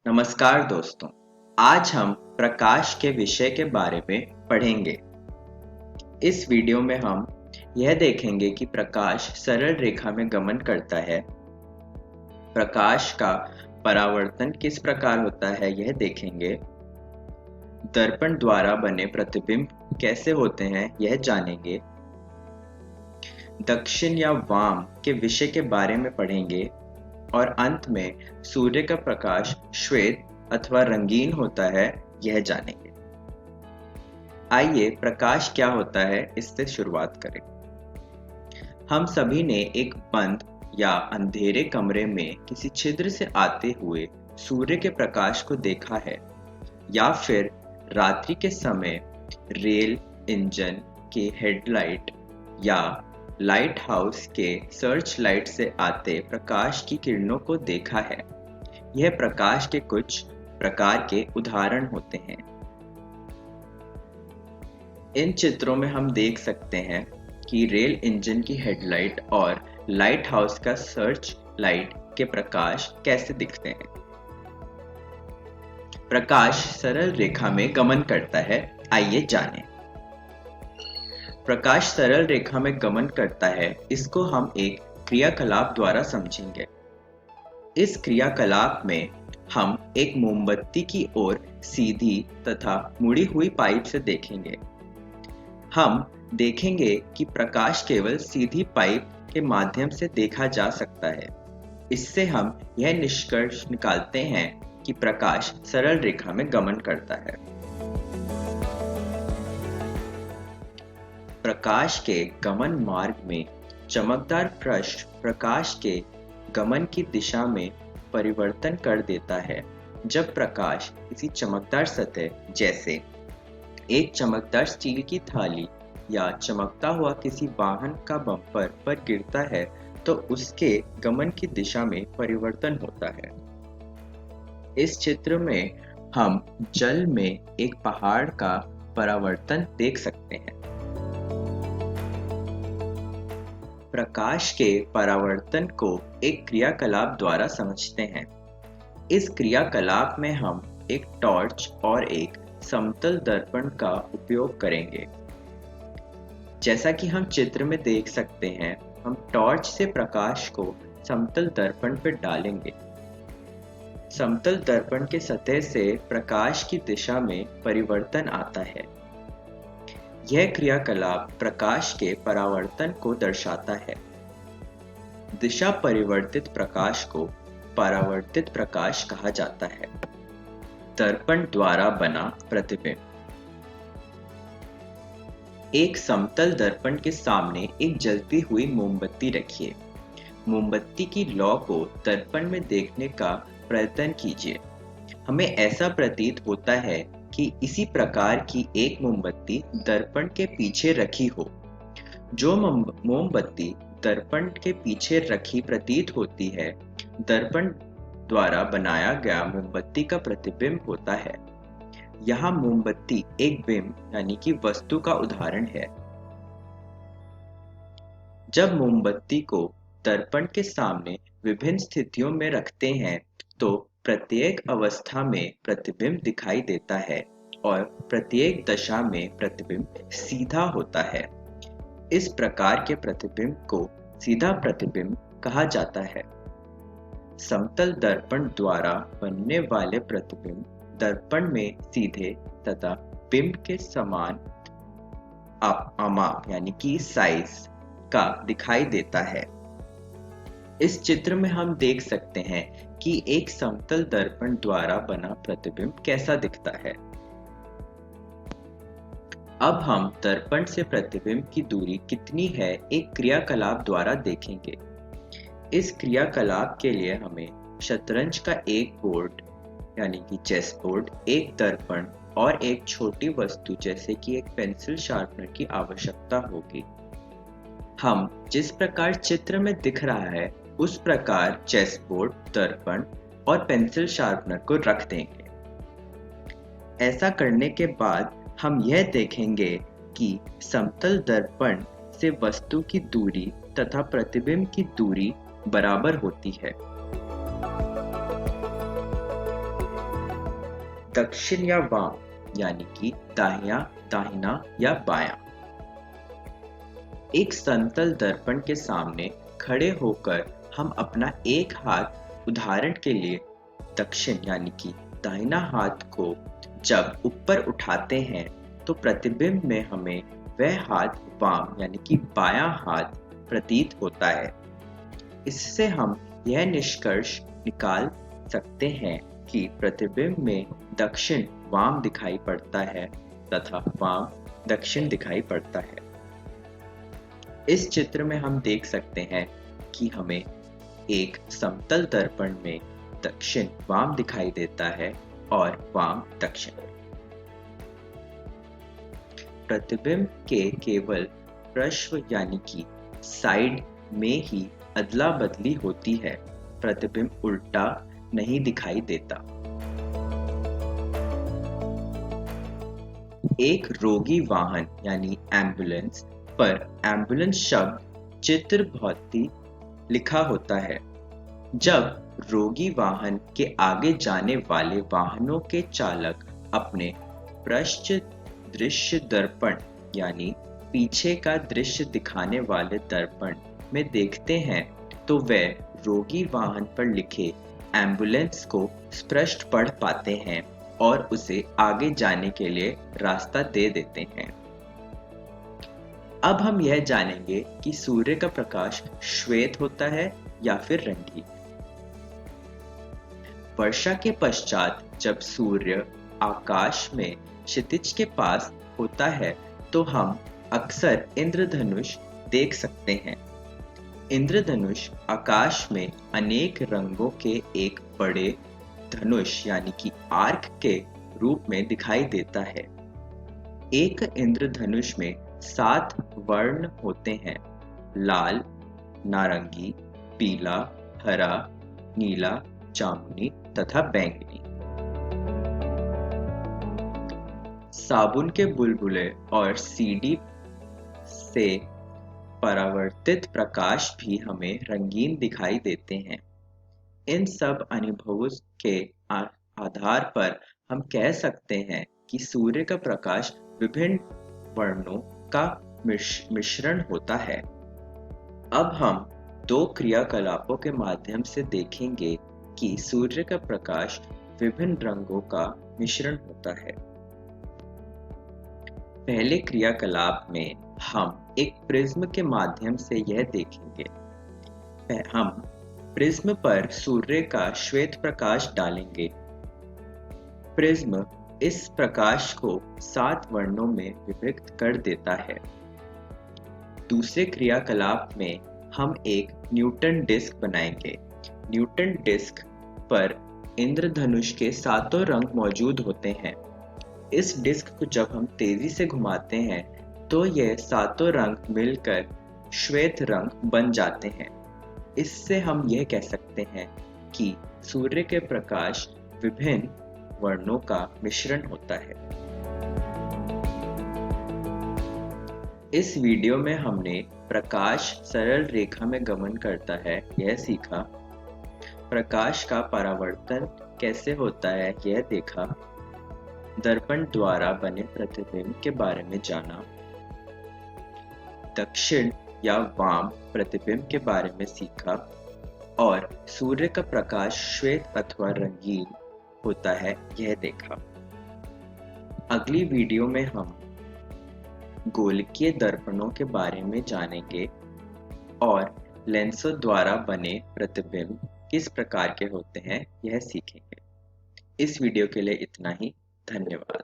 नमस्कार दोस्तों। आज हम प्रकाश के विषय के बारे में पढ़ेंगे। इस वीडियो में हम यह देखेंगे कि प्रकाश सरल रेखा में गमन करता है। प्रकाश का परावर्तन किस प्रकार होता है यह देखेंगे। दर्पण द्वारा बने प्रतिबिंब कैसे होते हैं यह जानेंगे। दक्षिण या वाम के विषय के बारे में पढ़ेंगे और अंत में सूर्य का प्रकाश श्वेत अथवा रंगीन होता है यह जानेंगे। आइए प्रकाश क्या होता है इससे शुरुआत करें। हम सभी ने एक बंद या अंधेरे कमरे में किसी छिद्र से आते हुए सूर्य के प्रकाश को देखा है, या फिर रात्रि के समय रेल इंजन के हेडलाइट या लाइट हाउस के सर्च लाइट से आते प्रकाश की किरणों को देखा है। यह प्रकाश के कुछ प्रकार के उदाहरण होते हैं। इन चित्रों में हम देख सकते हैं कि रेल इंजन की हेडलाइट और लाइट हाउस का सर्च लाइट के प्रकाश कैसे दिखते हैं। प्रकाश सरल रेखा में गमन करता है, आइए जानें। प्रकाश सरल रेखा में गमन करता है, इसको हम एक क्रियाकलाप द्वारा समझेंगे। इस क्रियाकलाप में हम एक मोमबत्ती की ओर सीधी तथा मुड़ी हुई पाइप से देखेंगे। हम देखेंगे कि प्रकाश केवल सीधी पाइप के माध्यम से देखा जा सकता है। इससे हम यह निष्कर्ष निकालते हैं कि प्रकाश सरल रेखा में गमन करता है। प्रकाश के गमन मार्ग में चमकदार पृष्ठ प्रकाश के गमन की दिशा में परिवर्तन कर देता है। जब प्रकाश किसी चमकदार सतह जैसे एक चमकदार स्टील की थाली या चमकता हुआ किसी वाहन का बम्पर पर गिरता है तो उसके गमन की दिशा में परिवर्तन होता है। इस चित्र में हम जल में एक पहाड़ का परावर्तन देख सकते हैं। प्रकाश के परावर्तन को एक क्रियाकलाप द्वारा समझते हैं। इस क्रियाकलाप में हम एक टॉर्च और एक समतल दर्पण का उपयोग करेंगे। जैसा कि हम चित्र में देख सकते हैं, हम टॉर्च से प्रकाश को समतल दर्पण पर डालेंगे। समतल दर्पण के सतह से प्रकाश की दिशा में परिवर्तन आता है। यह क्रियाकलाप प्रकाश के परावर्तन को दर्शाता है। दिशा परिवर्तित प्रकाश को परावर्तित प्रकाश कहा जाता है। दर्पण द्वारा बना प्रतिबिंब। एक समतल दर्पण के सामने एक जलती हुई मोमबत्ती रखिए। मोमबत्ती की लौ को दर्पण में देखने का प्रयत्न कीजिए। हमें ऐसा प्रतीत होता है कि इसी प्रकार की एक मोमबत्ती दर्पण के पीछे रखी हो। जो मोमबत्ती दर्पण के पीछे रखी प्रतीत होती है, दर्पण द्वारा बनाया गया मोमबत्ती का प्रतिबिंब होता है। यहाँ मोमबत्ती एक बिंब यानी कि वस्तु का उदाहरण है। जब मोमबत्ती को दर्पण के सामने विभिन्न स्थितियों में रखते हैं तो प्रत्येक अवस्था में प्रतिबिंब दिखाई देता है और प्रत्येक दशा में प्रतिबिंब सीधा होता है। इस प्रकार के प्रतिबिंब को सीधा प्रतिबिंब कहा जाता है। समतल दर्पण द्वारा बनने वाले प्रतिबिंब दर्पण में सीधे तथा बिंब के समान आमाप यानी कि साइज का दिखाई देता है। इस चित्र में हम देख सकते हैं कि एक समतल दर्पण द्वारा बना प्रतिबिंब कैसा दिखता है। अब हम दर्पण से प्रतिबिंब की दूरी कितनी है एक क्रियाकलाप द्वारा देखेंगे। इस क्रियाकलाप के लिए हमें शतरंज का एक बोर्ड यानी कि चेस बोर्ड, एक दर्पण और एक छोटी वस्तु जैसे कि एक पेंसिल शार्पनर की आवश्यकता होगी। हम जिस प्रकार चित्र में दिख रहा है उस प्रकार चेस बोर्ड, दर्पण और पेंसिल शार्पनर को रख देंगे। ऐसा करने के बाद हम यह देखेंगे कि समतल दर्पण से वस्तु की दूरी तथा प्रतिबिंब की दूरी बराबर होती है। दक्षिण या वाम यानी कि दाहिना या बायां। एक समतल दर्पण के सामने खड़े होकर हम अपना एक हाथ उदाहरण के लिए दक्षिण यानी कि दाहिना हाथ को जब ऊपर उठाते हैं तो प्रतिबिंब में हमें वह हाथ वाम यानी कि बायां हाथ प्रतीत होता है। इससे हम यह निष्कर्ष निकाल सकते हैं कि प्रतिबिंब में दक्षिण वाम दिखाई पड़ता है तथा वाम दक्षिण दिखाई पड़ता है। इस चित्र में हम देख सकते हैं कि हमें एक समतल दर्पण में दक्षिण वाम दिखाई देता है और वाम दक्षिण। प्रतिबिंब के केवल पार्श्व यानी कि साइड में ही अदला बदली होती है, प्रतिबिंब उल्टा नहीं दिखाई देता। एक रोगी वाहन यानी एम्बुलेंस पर एम्बुलेंस शब्द चित्र भौतिक लिखा होता है। जब रोगी वाहन के आगे जाने वाले वाहनों के चालक अपने पृष्ठ दृश्य दर्पण यानी पीछे का दृश्य दिखाने वाले दर्पण में देखते हैं तो वे रोगी वाहन पर लिखे एम्बुलेंस को स्पष्ट पढ़ पाते हैं और उसे आगे जाने के लिए रास्ता दे देते हैं। अब हम यह जानेंगे कि सूर्य का प्रकाश श्वेत होता है या फिर रंगीन। वर्षा के पश्चात जब सूर्य आकाश में क्षितिज के पास होता है तो हम अक्सर इंद्रधनुष देख सकते हैं। इंद्रधनुष आकाश में अनेक रंगों के एक बड़े धनुष यानी कि आर्क के रूप में दिखाई देता है। एक इंद्रधनुष में 7 वर्ण होते हैं: लाल, नारंगी, पीला, हरा, नीला, जामुनी तथा बैंगनी। साबुन के बुलबुले और सीढ़ी से परावर्तित प्रकाश भी हमें रंगीन दिखाई देते हैं। इन सब अनुभवों के आधार पर हम कह सकते हैं कि सूर्य का प्रकाश विभिन्न वर्णों का मिश्रण होता है। अब हम 2 क्रियाकलापों के माध्यम से देखेंगे कि सूर्य का प्रकाश विभिन्न रंगों का मिश्रण होता है। पहले क्रियाकलाप में हम एक प्रिज्म के माध्यम से यह देखेंगे। हम प्रिज्म पर सूर्य का श्वेत प्रकाश डालेंगे। प्रिज्म इस प्रकाश को 7 वर्णों में विभक्त कर देता है। दूसरे क्रियाकलाप में हम एक न्यूटन डिस्क बनाएंगे। न्यूटन डिस्क पर इंद्रधनुष के 7 रंग मौजूद होते हैं। इस डिस्क को जब हम तेजी से घुमाते हैं तो यह 7 रंग मिलकर श्वेत रंग बन जाते हैं। इससे हम यह कह सकते हैं कि सूर्य के प्रकाश विभिन्न वर्णों का मिश्रण होता है। इस वीडियो में हमने प्रकाश सरल रेखा में गमन करता है यह सीखा, प्रकाश का परावर्तन कैसे होता है यह देखा, दर्पण द्वारा बने प्रतिबिंब के बारे में जाना, दक्षिण या वाम प्रतिबिंब के बारे में सीखा और सूर्य का प्रकाश श्वेत अथवा रंगीन होता है यह देखा। अगली वीडियो में हम गोलकीय दर्पणों के बारे में जानेंगे और लेंसों द्वारा बने प्रतिबिंब किस प्रकार के होते हैं यह सीखेंगे। इस वीडियो के लिए इतना ही। धन्यवाद।